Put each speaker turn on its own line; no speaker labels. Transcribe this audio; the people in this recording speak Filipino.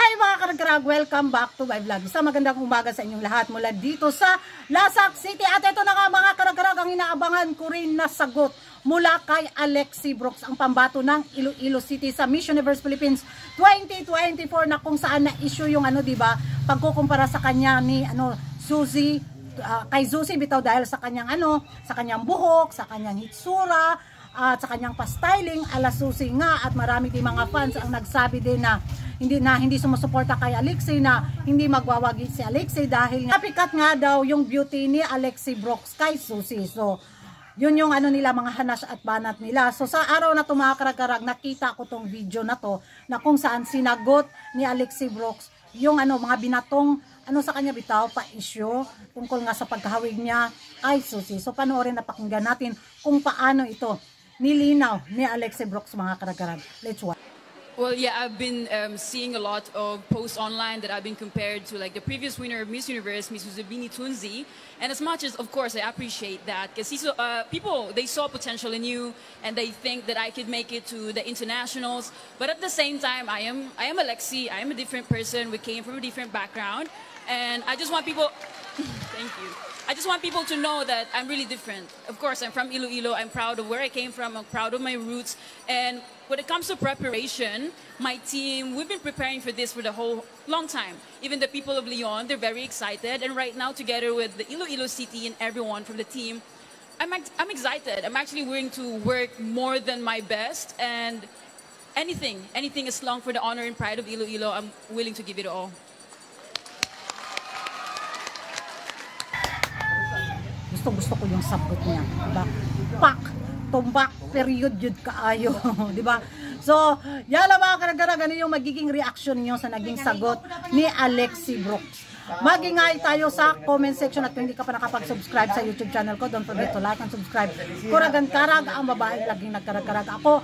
Hi mga karagkarag, welcome back to my vlog. Isang magandang umaga sa inyong lahat mula dito sa Lasak City. At ito na nga mga karagkarag, ang inaabangan ko rin na sagot mula kay Alexi Brooks, ang pambato ng Iloilo City sa Miss Universe Philippines 2024, na kung saan na issue yung diba, pagkukumpara sa kanya ni Suzy, kay Suzy bitaw dahil sa kanyang sa kanyang buhok, sa kanyang hitsura, at sa kanyang pa-styling ala Suzy nga. At marami din mga fans ang nagsabi din na hindi sumusuporta kay Alexi, na hindi magwawagi si Alexi dahil nga napikat nga daw yung beauty ni Alexi Brooks kay Suzy. So yun yung nila, mga hanas at banat nila. So sa araw na to mga karagkarag, nakita ko tong video na to na kung saan sinagot ni Alexi Brooks yung mga binatong sa kanya bitaw pa issue tungkol nga sa pagkahawig niya kay Suzy. So panoorin na pakinggan natin kung paano ito nilinaw ni Alexi Brooks mga karagkarag. Let's watch.
Well, yeah, I've been seeing a lot of posts online that I've been compared to like the previous winner of Miss Universe, Miss Zubini Tunzi. And as much as, of course, I appreciate that, because people, they saw potential in you and they think that I could make it to the internationals. But at the same time, I am Alexi. I am a different person. We came from a different background. And I just want people, thank you. I just want people to know that I'm really different. Of course, I'm from Iloilo. I'm proud of where I came from. I'm proud of my roots. And when it comes to preparation, my team, we've been preparing for this for the whole long time. Even the people of Leon, they're very excited. And right now, together with the Iloilo City and everyone from the team, I'm excited. I'm actually willing to work more than my best. And anything as long for the honor and pride of Iloilo, I'm willing to give it all.
Gusto ko yung sagot niya, diba? Pak, tumbak, period yun kaayo, diba? So, yan lang mga karagkarag, ano yung magiging reaction niyo sa naging sagot ni Alexi Brooks. Mag-ingay tayo sa comment section, at kung hindi ka pa nakapag-subscribe sa YouTube channel ko, don't forget to like and subscribe. Kuragan Karag, ang babae laging nagkarag-karag. Ako